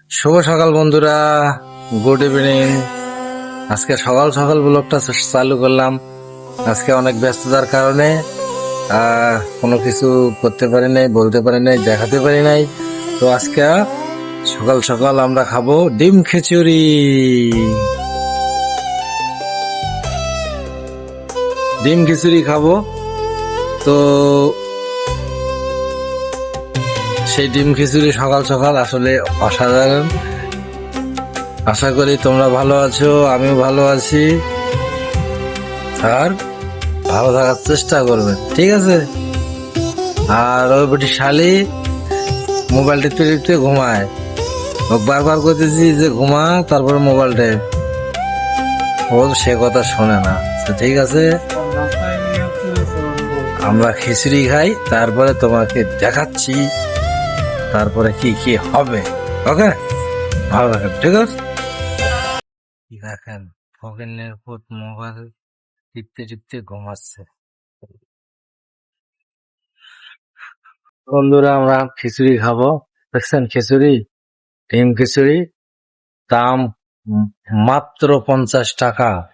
শুভ সকাল বন্ধুরা, good evening. আজকে সকাল সকাল ব্লগটা চালু করলাম। আজকে অনেক ব্যস্ততার কারণে কোনো কিছু করতে পারি নাই, বলতে পারি নাই, দেখাতে পারি নাই। তো আজকে সকাল সকাল আমরা খাবো ডিম খিচুড়ি। ডিম খিচুড়ি খাবো। তো সেই ডিম খিচুড়ি সকাল সকাল আসলে অসাধারণ। আশা করি তোমরা ভালো আছো, আমিও ভালো আছি। আর ভালো থাকার চেষ্টা করবেন, ঠিক আছে? আর ওই বেটি শালি মোবাইল টিপতে টিপতে ঘুমায়। ও বারবার করতেছি যে ঘুমা, তারপরে মোবাইলটা ও সে কথা শোনে না। তো ঠিক আছে, আমরা খিচুড়ি খাই, তারপরে তোমাকে দেখাচ্ছি তারপরে কি কি হবে। ওকে, ভালো থাকেন, ঠিক আছে? দেখেন ফকিনের পুত মোবাইল টিপতে টিপতে ঘুমাচ্ছে। বন্ধুরা, আমরা খিচুড়ি খাবো। দেখছেন খিচুড়ি, ডিম খিচুড়ি, দাম মাত্র 50 টাকা।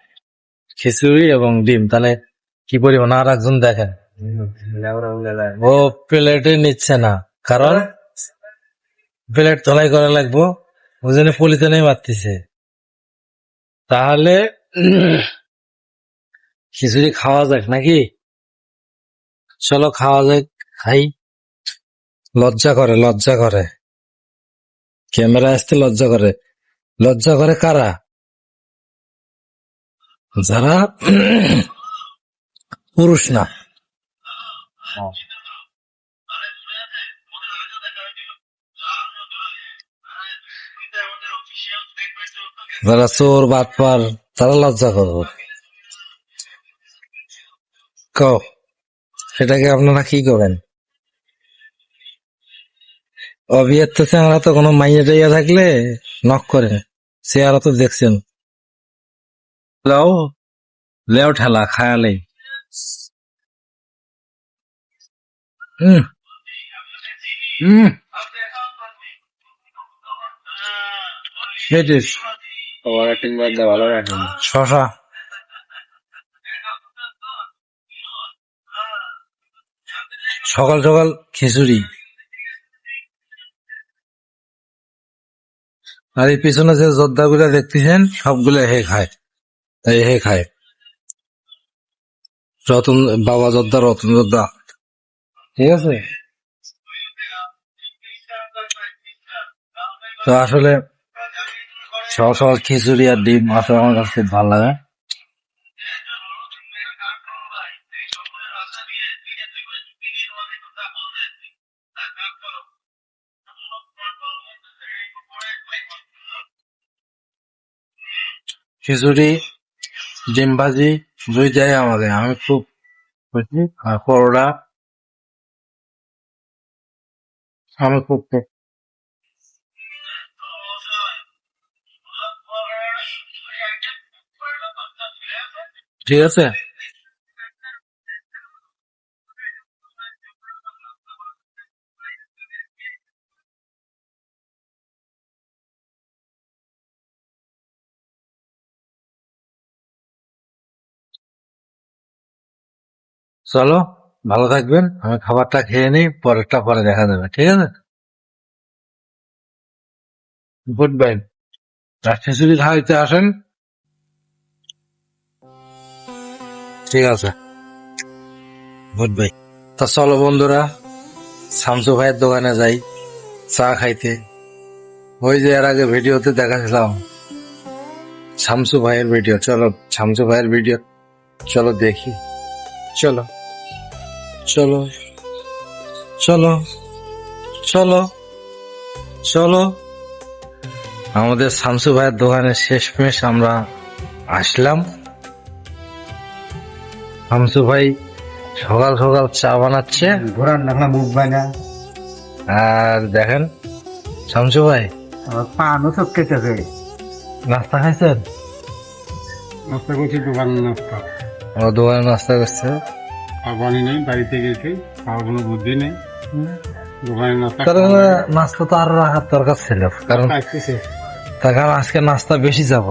খিচুড়ি এবং ডিম, তাহলে কি পরিমাণ। আর একজন দেখেন, ও প্লেটে নিচ্ছে না, কারণ প্লেট ধলাই করা লাগবো, ওই জন্য পলিথিনে মারতেছে। তাহলে খিচুড়ি খাওয়া যাক নাকি? চলো খাওয়া যাক, খাই। লজ্জা করে, লজ্জা করে, ক্যামেরা আসতে লজ্জা করে। লজ্জা করে কারা? যারা পুরুষ না। যারা চোর বাটপার, তারা লজ্জা করবো। সেটাকে আপনারা কি করেন? অবিয়ার তো চেহারা তো কোনো মাইয়া টাইয়া থাকলে নক করেন, চেহারা তো দেখছেন। লেও লেও ঠেলা খায়ালে। হুম হুম শশা সকাল সকাল খিচুড়ি। আর এই পিছনে যে যোদ্ধা গুলা দেখতেছেন, সবগুলো হে খায়। এই হে খায় রতন বাবা যোদ্ধা, রতন যোদ্ধা, ঠিক আছে? তো আসলে সকাল সকাল খিচুড়ি আর ডিম আসলে আমার কাছে খুব ভালো লাগে। খিচুড়ি, ডিম ভাজি দুইটাই আমাদের, আমি খুব খুশি। আর পরোটা আমি খুব খুব- ঠিক আছে। চলো, ভালো থাকবেন। আমি খাবারটা খেয়ে নিই, পরেরটা পরে দেখা যাবে, ঠিক আছে? Good bye. আর খিচুড়ি খাইতে আসেন, ঠিক আছে? Good bye. তা চলো বন্ধুরা, শামসু ভাইয়ের দোকানে যাই চা খাইতে। ওই যে এর আগে ভিডিওতে দেখাছিলাম শামসু ভাইয়ের ভিডিও, চলো শামসু ভাইয়ের ভিডিও চলো দেখি। চলো চলো চলো চলো চলো। আমাদের শামসু ভাইয়ের দোকানে শেষমেশ আমরা আসলাম। শামসু ভাই সকাল সকাল চা বানাচ্ছে, ঘোরার নাখলা মুখ বানা আর দেখেন শামসু ভাই পানও সব কেটেছে। নাস্তা খাইছেন? নাস্তা করছি, দোকান নাস্তা ও দোকানে নাস্তা করছে। খাবারই নেই, বাড়িতে গেছি, খাওয়ার কোনো বুদ্ধি নেই। দোকানের নাস্তা কারণ নাস্তা তো আরো রাখার দরকার ছিল, কারণ খাইতেছে। তার কারণ আজকে নাস্তা বেশি যাব।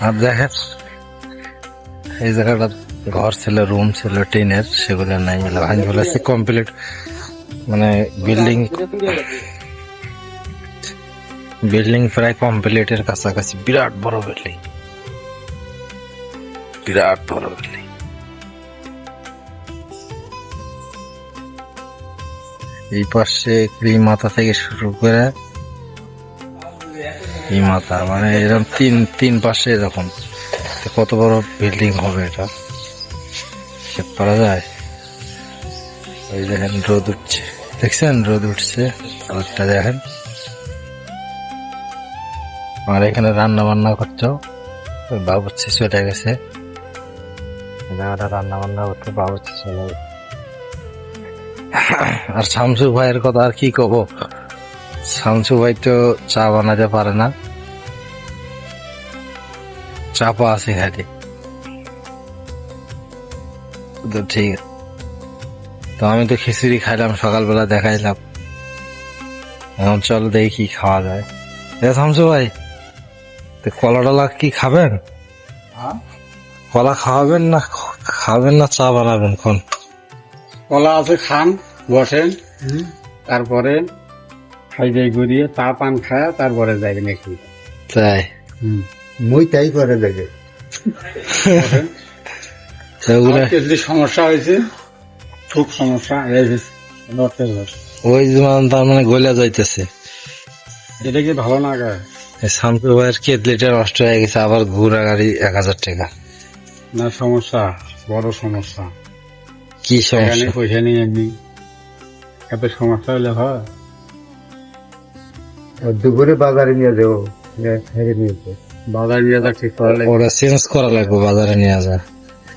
আর দেখেন এই জায়গাটা ঘর ছিল, রুম ছিল টিনের, সেগুলো নাই, ভাঙি ফেলেছে কমপ্লিট, মানে বিল্ডিং প্রায় কমপ্লিটের কাছাকাছি। বিরাট বড় বিল্ডিং, বিরাট বড় বিল্ডিং। এই পাশে ক্রিম মাথা থেকে শুরু করে এই মাথা, মানে এরকম তিন পাশে এরকম। তো কত বড় বিল্ডিং হবে এটা, হিসেব করা যায়? ওই দেখেন রোদ উঠছে, দেখছেন রোদ উঠছে, রোদটা দেখেন। আর এখানে রান্না বান্না করছো, বাবুর্চি চলে গেছে, রান্না বান্না করতে বাবুর্চি চলে গেছে। আর শামসু ভাইয়ের কথা আর কি কব, শামসু ভাই তো চা বানাতে পারে না, চাপা আছে খালি। তো ঠিক আছে, তো আমি তো খিচুড়ি খাইলাম সকালবেলা, দেখাইলাম। এখন চল দেখি কি খাওয়া যায়। শামসু ভাই, তো কলা টলা কি খাবেন? কলা খাওয়াবেন না, খাবেন না চা বানাবেন? কোন কলা আছে, খান, বসেন, তারপরে খাই যাই ঘুরিয়ে চা পান খায়, তারপরে যাবেন একটু। তাই? মই তাই করে দেখে। যদি সমস্যা হয়েছে, খুব সমস্যা, ওই যেমন তার মানে গলে যাইতেছে। এটা কি ভালো না গায়ে? শামসু ভাইয়ের কেটলিটা নষ্ট হয়ে গেছে, আবার ঘুরা গাড়ি 1000 টাকা। না, সমস্যা, বড় সমস্যা। কি সমস্যা? পয়সা নেই এমনি, এত সমস্যা হলে হয়? দুপুরে বাজারে নিয়ে যাবো, বাজারে নিয়ে যা ঠিক করা লাগবে, ওটা চেঞ্জ করা লাগবে, বাজারে নিয়ে যা,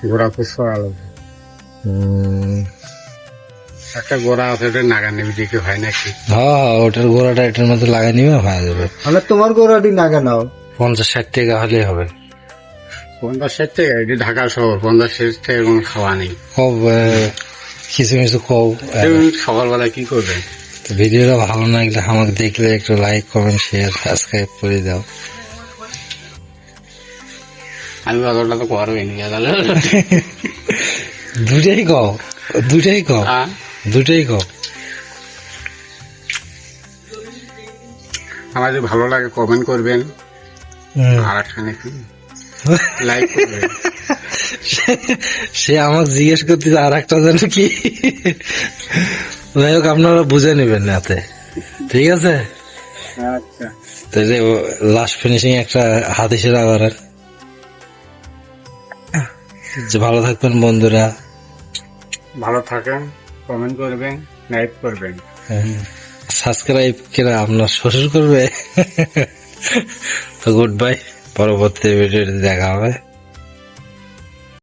গোড়া খুশ করা লাগবে। একটা গোড়া আছে, ওটা নাগা নেবে দিকে হয় নাকি? হ্যাঁ, ওটার গোড়াটা এটার মধ্যে লাগাই নিবে, হয়ে যাবে। তাহলে তোমার গোড়াটি নাগা নাও, 50-60 টাকা হলেই হবে। 50-60 টাকা? এটি ঢাকা শহর, 50-60 টাকা কোনো খাওয়া নেই। কব কিছু কিছু কব। সকালবেলা কি করবে? তো ভিডিওটা ভালো লাগলে আমাকে দেখলে একটু লাইক, কমেন্ট, শেয়ার, সাবস্ক্রাইব করে দাও। আমি বাজারটা তো করবেই নি, দুটাই কও, দুটাই কও, দুটাই কও। আমার যদি ভালো লাগে কমেন্ট করবেন, আর একটা নাকি লাইক করবেন। সে আমাকে জিজ্ঞেস করতে আর একটা যেন কি, যাই হোক আপনারা বুঝে নেবেন রাতে, ঠিক আছে? আচ্ছা, তাহলে লাস্ট ফিনিশিং একটা হাত হিসেবে করেন। যে ভালো থাকবেন বন্ধুরা, ভালো থাকেন, কমেন্ট করবেন, লাইক করবেন, সাবস্ক্রাইব কেনা আপনার শ্বশুর করবে। তো গুড বাই, পরবর্তী ভিডিওতে দেখা হবে।